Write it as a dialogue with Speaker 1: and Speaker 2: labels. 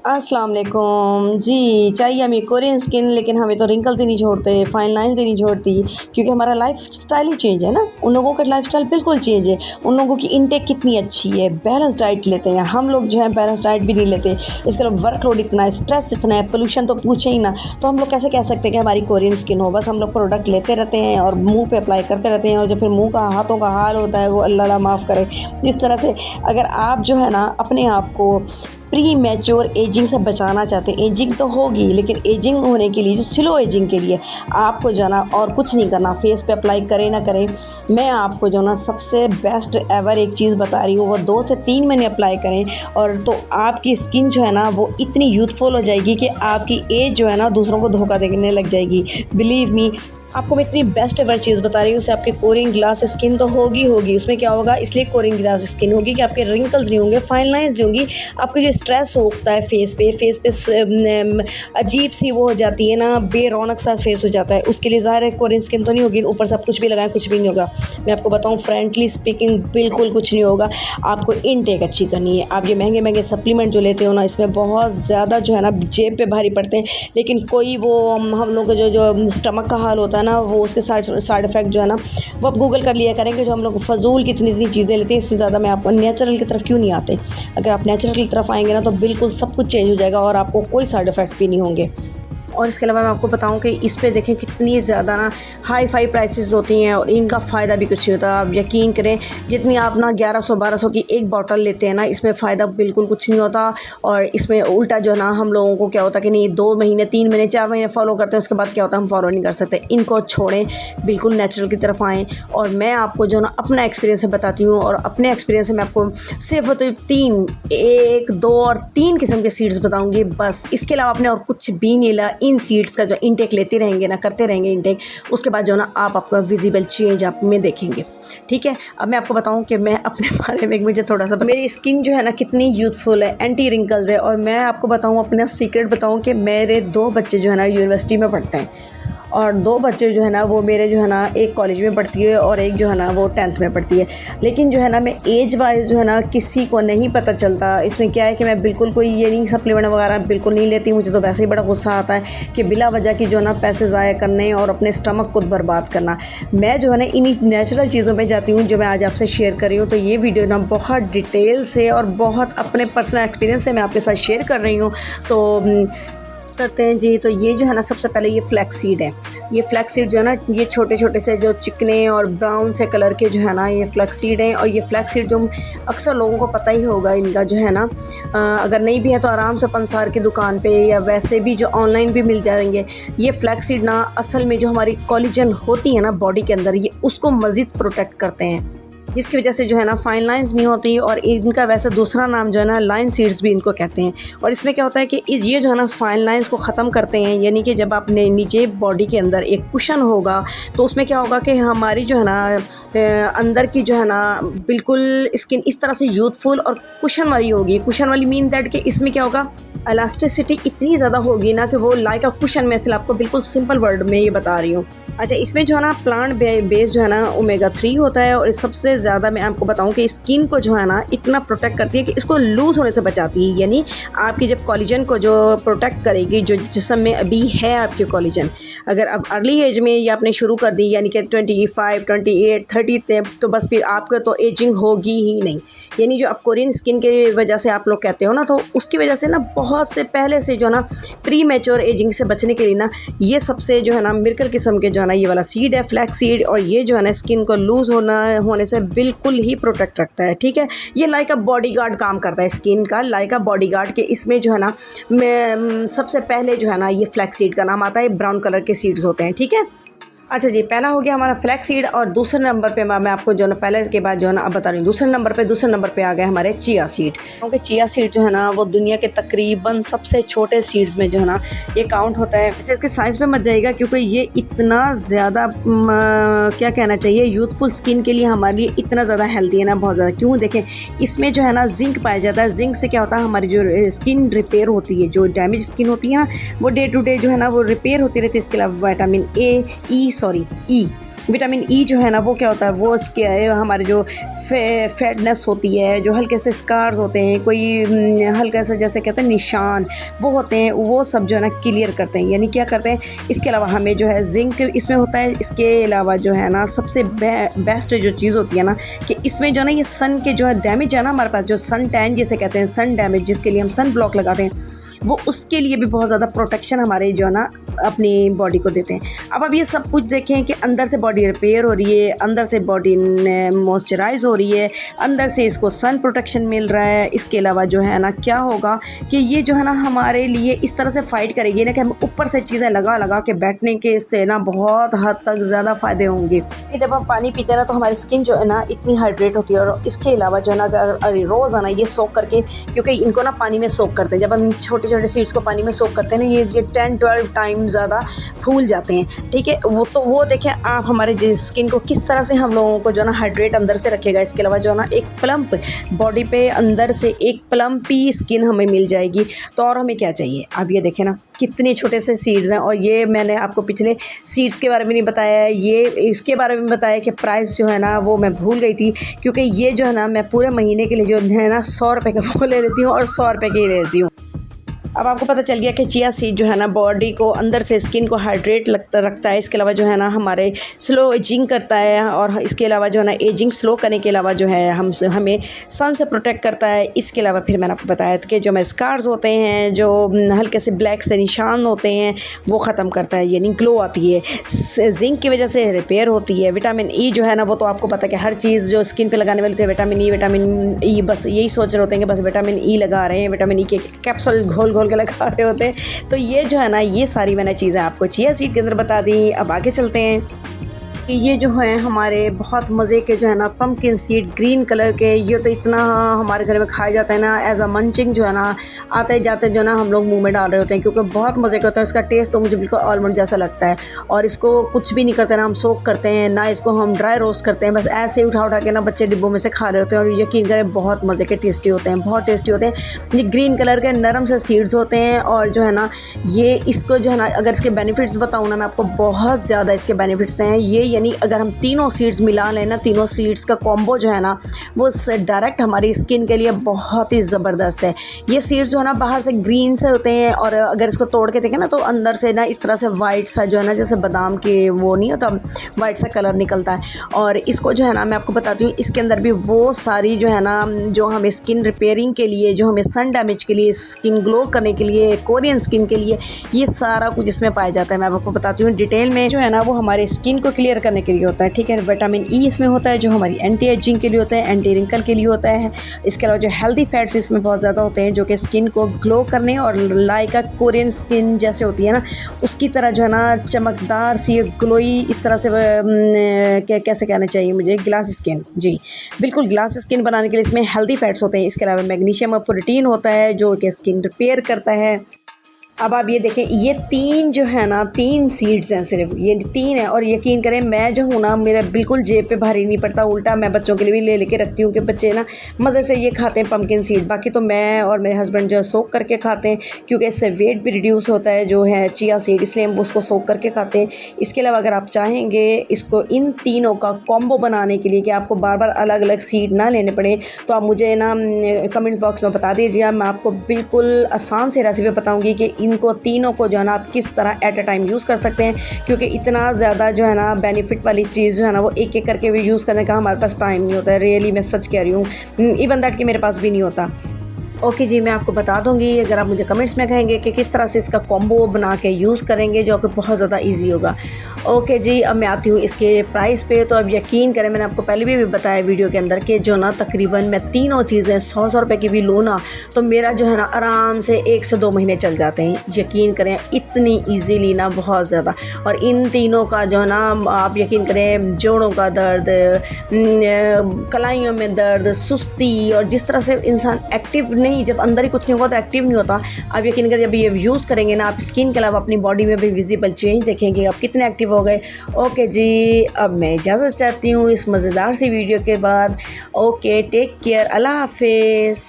Speaker 1: अस्सलाम वालेकुम जी। चाहिए हमें कोरियन स्किन, लेकिन हमें तो रिंकल्स ही नहीं छोड़ते, फाइन लाइंस ही नहीं छोड़ती, क्योंकि हमारा लाइफ स्टाइल ही चेंज है ना। उन लोगों का लाइफ स्टाइल बिल्कुल चेंज है। उन लोगों की इनटेक कितनी अच्छी है, बैलेंस डाइट लेते हैं। हम लोग जो है बैलेंस डाइट भी नहीं लेते। इसके अलावा वर्कलोड इतना है, स्ट्रेस इतना है, पोल्यूशन तो पूछे ही ना। तो हम लोग कैसे कह सकते हैं कि हमारी कोरियन स्किन हो। बस हम लोग प्रोडक्ट लेते रहते हैं और मुँह पर अप्लाई करते रहते हैं, और जब फिर मुँह का हाथों का हाल होता है वो अल्लाह माफ़ करे। इस तरह से अगर आप जो है ना अपने आप को प्री मैच्योर एजिंग से बचाना चाहते हैं, एजिंग तो होगी, लेकिन एजिंग होने के लिए, जो स्लो एजिंग के लिए आपको जो ना और कुछ नहीं करना, फेस पे अप्लाई करें ना करें, मैं आपको जो ना सबसे बेस्ट एवर एक चीज़ बता रही हूँ, वो 2 से 3 महीने अप्लाई करें और तो आपकी स्किन जो है ना वो इतनी यूथफुल हो जाएगी कि आपकी एज जो है ना दूसरों को धोखा देने लग जाएगी। बिलीव मी, आपको मैं इतनी बेस्ट एवर चीज़ बता रही हूँ। उससे आपके कोरियन ग्लास स्किन तो होगी। उसमें क्या होगा, इसलिए कोरियन ग्लास स्किन होगी कि आपके रिंकल्स नहीं होंगे, फाइन लाइंस नहीं होंगी। आपको जो स्ट्रेस होता है फेस पे अजीब सी वो हो जाती है ना, बेरौनक सा फेस हो जाता है, उसके लिए ज़ाहिर है कोरियन स्किन तो नहीं होगी। ऊपर से आप कुछ भी लगाएं कुछ भी नहीं होगा। मैं आपको बताऊँ फ्रेंकली स्पीकिंग, बिल्कुल कुछ नहीं होगा। आपको इनटेक अच्छी करनी है। आप ये महंगे सप्लीमेंट जो लेते हो ना, इसमें बहुत ज़्यादा जो है ना जेब पे भारी पड़ते हैं, लेकिन कोई वो हम लोग जो स्टमक का हाल होता है ना, वो उसके साइड इफ़ेक्ट जो है ना वो आप गूगल कर लिया करेंगे। जो हम लोग फजूल कितनी चीज़ें लेते हैं, इससे ज़्यादा मैं आपको नेचुरल की तरफ क्यों नहीं आते। अगर आप नेचुरल की तरफ आएंगे ना तो बिल्कुल सब कुछ चेंज हो जाएगा और आपको कोई साइड इफ़ेक्ट भी नहीं होंगे। और इसके अलावा मैं आपको बताऊं कि इस पे देखें कितनी ज़्यादा ना हाई फाई प्राइसेस होती हैं और इनका फ़ायदा भी कुछ नहीं होता। आप यकीन करें, जितनी आप ना 1100-1200 की एक बॉटल लेते हैं ना, इसमें फ़ायदा बिल्कुल कुछ नहीं होता। और इसमें उल्टा जो है ना हम लोगों को क्या होता है कि नहीं 2 महीने 3 महीने 4 महीने फॉलो करते हैं, उसके बाद क्या होता है हम फॉलो नहीं कर सकते। इनको छोड़ें, बिल्कुल नेचुरल की तरफ आएँ। और मैं आपको जो ना अपना एक्सपीरियंस से बताती हूँ, और अपने एक्सपीरियंस से मैं आपको सिर्फ तो 1, 2 और 3 किस्म के सीड्स बताऊँगी बस। इसके अलावा आपने और कुछ भी नहीं ला। इन सीड्स का जो इंटेक लेते रहेंगे ना, करते रहेंगे इंटेक, उसके बाद जो ना आप आपका विजिबल चेंज आप में देखेंगे। ठीक है, अब मैं आपको बताऊं कि मैं अपने बारे में, मुझे थोड़ा सा, मेरी स्किन जो है ना कितनी यूथफुल है, एंटी रिंकल्स है। और मैं आपको बताऊं, अपना सीक्रेट बताऊं कि मेरे 2 बच्चे जो है ना यूनिवर्सिटी में पढ़ते हैं, और 2 बच्चे जो है ना वो मेरे जो है ना एक कॉलेज में पढ़ती है और एक जो है ना वो 10th में पढ़ती है। लेकिन जो है ना मैं एज वाइज जो है ना किसी को नहीं पता चलता। इसमें क्या है कि मैं बिल्कुल कोई ये नहीं सप्लीमेंट वगैरह बिल्कुल नहीं लेती। मुझे तो वैसे ही बड़ा गुस्सा आता है कि बिला वजह की जो है ना पैसे ज़ाया करने और अपने स्टमक को बर्बाद करना। मैं जो है ना इन्हीं नेचुरल चीज़ों में जाती हूँ जो मैं आज आपसे शेयर कर रही हूँ। तो ये वीडियो ना बहुत डिटेल से और बहुत अपने पर्सनल एक्सपीरियंस से मैं आपके साथ शेयर कर रही हूँ। तो करते हैं जी। तो ये जो है ना सबसे पहले ये फ्लैक्स सीड है। ये फ्लैक्स सीड जो है ना, ये छोटे छोटे से जो चिकने और ब्राउन से कलर के जो है ना ये फ्लैक्स सीड हैं। और ये फ्लैक्स सीड जो अक्सर लोगों को पता ही होगा, इनका जो है ना अगर नहीं भी है तो आराम से पंसार की दुकान पे या वैसे भी जो ऑनलाइन भी मिल जाएंगे। ये फ्लैक्स सीड ना असल में जो हमारी कोलेजन होती है ना बॉडी के अंदर, ये उसको मज़ीद प्रोटेक्ट करते हैं, जिसकी वजह से जो है ना फाइन लाइंस नहीं होती। और इनका वैसे दूसरा नाम जो है ना लाइन सीड्स भी इनको कहते हैं। और इसमें क्या होता है कि ये जो है ना फाइन लाइंस को ख़त्म करते हैं। यानी कि जब आपने नीचे बॉडी के अंदर एक कुशन होगा तो उसमें क्या होगा कि हमारी जो है ना अंदर की जो है ना बिल्कुल स्किन इस तरह से यूथफुल और कुशन वाली होगी। कुशन वाली मीन दैट कि इसमें क्या होगा, इलास्टिसिटी इतनी ज़्यादा होगी ना कि वो लाइक अ कुशन में, आपको बिल्कुल सिंपल वर्ड में ये बता रही हूँ। अच्छा, इसमें जो है ना प्लांट बेस जो है ना ओमेगा 3 होता है। और सबसे ज़्यादा मैं आपको बताऊं कि स्किन को जो है ना इतना प्रोटेक्ट करती है कि इसको लूज़ होने से बचाती है। यानी आपकी जब कोलेजन को जो प्रोटेक्ट करेगी, जो जिस्म में अभी है आपके कोलेजन, अगर अब अर्ली एज में ये आपने शुरू कर दी, यानी कि 25, 28, 30 तो बस फिर आपको तो एजिंग होगी ही नहीं। यानी जो आप कोरियन स्किन के वजह से आप लोग कहते हो ना, तो उसकी वजह से ना बहुत से पहले से जो ना प्री मैच्योर एजिंग से बचने के लिए ना ये सबसे जो है ना मिरकल किस्म के जो है ना ये वाला सीड है, फ्लैक्स सीड। और ये जो है ना स्किन को लूज़ होने से बिल्कुल ही प्रोटेक्ट रखता है। ठीक है, ये लाइक अ बॉडीगार्ड काम करता है स्किन का, लाइक अ बॉडीगार्ड के। इसमें जो है ना सबसे पहले जो है ना ये फ्लैक्स सीड का नाम आता है। ब्राउन कलर के सीड्स होते हैं। ठीक है, अच्छा जी, पहला हो गया हमारा फ्लैक्स सीड। और दूसरे नंबर पे मैं आपको जो ना पहले के बाद जो है ना अब बता रही हूँ, दूसरे नंबर पे आ गए हमारे चिया सीड। क्योंकि चिया सीड जो है ना वो दुनिया के तकरीबन सबसे छोटे सीड्स में जो है ना ये काउंट होता है। अच्छा, इसके साइज़ पे मत जाइएगा क्योंकि ये इतना ज़्यादा क्या कहना चाहिए, यूथफुल स्किन के लिए हमारे लिए इतना ज़्यादा हेल्दी है ना, बहुत ज़्यादा। क्यों, देखें इसमें जो है ना जिंक पाया जाता है। जिंक से क्या होता है, हमारी जो स्किन रिपेयर होती है, जो डैमेज स्किन होती है ना वो डे टू डे जो है ना वो रिपेयर होती रहती है। इसके अलावा vitamin A, E, sorry E, vitamin E जो है ना वो क्या होता है, वो इसके हमारे जो फैटनेस होती है, जो हल्के से स्कार्स होते हैं, कोई हल्का सा जैसे कहते हैं निशान वो होते हैं, वो सब जो है ना क्लियर करते हैं। यानी क्या करते हैं, इसके अलावा हमें जो है जिंक इसमें होता है। इसके अलावा जो है ना सबसे बेस्ट जो चीज़ होती है ना कि इसमें जो है ना ये सन के जो है डैमेज है ना हमारे पास, जो सन टैन जिसे कहते हैं, सन डैमेज जिसके लिए हम सन ब्लॉक लगाते हैं, वो उसके लिए भी बहुत ज़्यादा प्रोटेक्शन हमारे जो है ना अपनी बॉडी को देते हैं। अब ये सब कुछ देखें कि अंदर से बॉडी रिपेयर हो रही है, अंदर से बॉडी मॉइस्चराइज हो रही है, अंदर से इसको सन प्रोटेक्शन मिल रहा है। इसके अलावा जो है ना क्या होगा कि ये जो है ना हमारे लिए इस तरह से फ़ाइट करेगी ना कि हम ऊपर से चीज़ें लगा लगा के बैठने के इससे ना बहुत हद तक ज़्यादा फ़ायदे होंगे। कि जब हम पानी पीते हैं ना तो हमारी स्किन जो है ना इतनी हाइड्रेट होती है। और इसके अलावा जो है ना अगर रोज़ाना ये सोक करके, क्योंकि इनको ना पानी में सोक करते हैं, जब हम छोटे छोटे सीड्स को पानी में सोक करते हैं ना, ये 10-12 टाइम ज़्यादा फूल जाते हैं। ठीक है, वो देखें आप हमारे स्किन को किस तरह से हम लोगों को जो है ना हाइड्रेट अंदर से रखेगा। इसके अलावा जो है ना एक प्लम्प बॉडी पे अंदर से एक प्लम्प ही स्किन हमें मिल जाएगी। तो और हमें क्या चाहिए। अब ये देखें ना कितने छोटे से सीड्स हैं। और ये मैंने आपको पिछले सीड्स के बारे में नहीं बताया है, ये इसके बारे में बताया कि प्राइस जो है ना वो मैं भूल गई थी, क्योंकि ये जो है ना मैं पूरे महीने के लिए जो है ना 100 रुपये का वो ले लेती हूँ और 100 रुपये के ही ले लेती हूँ। अब आपको पता चल गया कि चिया सीड जो है ना बॉडी को अंदर से स्किन को हाइड्रेट रखता है। इसके अलावा जो है ना हमारे स्लो एजिंग करता है। और इसके अलावा जो है ना एजिंग स्लो करने के अलावा जो है हमें सन से प्रोटेक्ट करता है। इसके अलावा फिर मैंने आपको बताया कि जो हमारे स्कार्स होते हैं, जो हल्के से ब्लैक से निशान होते हैं, वो ख़त्म करता है, यानी ग्लो आती है। जिंक की वजह से रिपेयर होती है। विटामिन ई जो है ना वो तो आपको पता है कि हर चीज़ जो स्किन पर लगाने वाली होती है विटामिन ई, बस यही सोच रहे होते हैं कि बस विटामिन ई लगा रहे हैं, विटामिन ई के कैप्सूल घोल के लगा रहे होते हैं। तो ये जो है ना ये सारी मैंने चीज़ें आपको चिया सीड के अंदर बता दी। अब आगे चलते हैं। ये जो है हमारे बहुत मज़े के जो है ना पम्पकिन सीड ग्रीन कलर के, ये तो इतना हमारे घर में खाया जाता है ना, एज अ मंचिंग जो है ना आते जाते जो है ना हम लोग मुंह में डाल रहे होते हैं, क्योंकि बहुत मज़े का होता है। इसका टेस्ट तो मुझे बिल्कुल आलमंड जैसा लगता है। और इसको कुछ भी नहीं करते ना, हम सोक करते हैं ना, इसको हम ड्राई रोस्ट करते हैं, बस ऐसे ही उठा के ना बच्चे डिब्बों में से खा रहे होते हैं। और यकीन करें बहुत मज़े के टेस्टी होते हैं, बहुत टेस्टी होते हैं। ये ग्रीन कलर के नरम से सीड्स होते हैं। और जो है ना ये इसको जो है ना अगर इसके बेनिफिट्स बताऊँ ना मैं आपको, बहुत ज़्यादा इसके बेनिफिट्स हैं। ये यानी अगर हम तीनों सीड्स मिला लें ना, तीनों सीड्स का कॉम्बो जो है ना वो डायरेक्ट हमारी स्किन के लिए बहुत ही ज़बरदस्त है। ये सीड्स जो है ना बाहर से ग्रीन से होते हैं, और अगर इसको तोड़ के देखें ना तो अंदर से ना इस तरह से वाइट सा जो है ना जैसे बादाम के वो नहीं होता, वाइट सा कलर निकलता है। और इसको जो है ना मैं आपको बताती हूँ, इसके अंदर भी वो सारी जो है ना जो हमें स्किन रिपेयरिंग के लिए, जो हमें सन डैमेज के लिए, स्किन ग्लो करने के लिए, कोरियन स्किन के लिए, ये सारा कुछ इसमें पाया जाता है। मैं आपको बताती हूँ डिटेल में। जो है ना वो हमारे स्किन को क्लियर करने के लिए होता है। ठीक है, विटामिन ई इसमें होता है जो हमारी एंटी एजिंग के लिए होता है, एंटी रिंकल के लिए होता है। इसके अलावा जो हेल्दी फैट्स इसमें बहुत ज़्यादा होते हैं जो कि स्किन को ग्लो करने और लाइक अ कोरियन स्किन जैसे होती है ना उसकी तरह जो है ना चमकदार सी ग्लोई, इस तरह से कैसे कहना चाहिए मुझे, ग्लास स्किन, जी बिल्कुल ग्लास स्किन बनाने के लिए इसमें हेल्दी फैट्स होते हैं। इसके अलावा मैग्नीशियम और प्रोटीन होता है जो कि स्किन रिपेयर करता है। अब आप ये देखें, ये 3 जो है ना 3 सीड्स हैं, सिर्फ ये 3 है। और यकीन करें मैं जो हूँ ना मेरा बिल्कुल जेब पे भारी नहीं पड़ता, उल्टा मैं बच्चों के लिए भी ले लेके रखती हूँ कि बच्चे ना मज़े से ये खाते हैं पम्पकिन सीड। बाकी तो मैं और मेरे हस्बैंड जो है सोक करके खाते हैं, क्योंकि इससे वेट भी रिड्यूस होता है जो है चिया सीड, इसलिए हम उसको सोक करके खाते हैं। इसके अलावा अगर आप चाहेंगे इसको इन तीनों का कॉम्बो बनाने के लिए कि आपको बार बार अलग अलग सीड ना लेने पड़े, तो आप मुझे ना कमेंट बॉक्स में बता दीजिए। मैं आपको बिल्कुल आसान से रेसिपी बताऊँगी कि इनको तीनों को जो है ना आप किस तरह एट अ टाइम यूज़ कर सकते हैं, क्योंकि इतना ज़्यादा जो है ना बेनिफिट वाली चीज़ जो है ना वो एक एक करके भी यूज़ करने का हमारे पास टाइम नहीं होता है। रियली मैं सच कह रही हूँ, इवन दैट कि मेरे पास भी नहीं होता। ओके जी, मैं आपको बता दूंगी अगर आप मुझे कमेंट्स में कहेंगे कि किस तरह से इसका कॉम्बो बना के यूज़ करेंगे, जो कि बहुत ज़्यादा इजी होगा। ओके जी, अब मैं आती हूँ इसके प्राइस पे। तो अब यकीन करें, मैंने आपको पहले भी बताया वीडियो के अंदर कि जो ना तकरीबन मैं तीनों चीज़ें 100 रुपये की भी लूँ ना तो मेरा जो है ना आराम से 1 से 2 महीने चल जाते हैं। यकीन करें इतनी ईजीली ना, बहुत ज़्यादा। और इन तीनों का जो है ना आप यकीन करें, जोड़ों का दर्द, कलाइयों में दर्द, सुस्ती, और जिस तरह से इंसान एक्टिव नहीं, जब अंदर ही कुछ नहीं होगा तो एक्टिव नहीं होता। आप यकीन करें जब ये यूज़ करेंगे ना आप स्किन के अलावा अपनी बॉडी में भी विजिबल चेंज देखेंगे, आप कितने एक्टिव हो गए। ओके जी, अब मैं इजाज़त चाहती हूँ इस मज़ेदार सी वीडियो के बाद। ओके, टेक केयर, अल्लाह हाफिज़।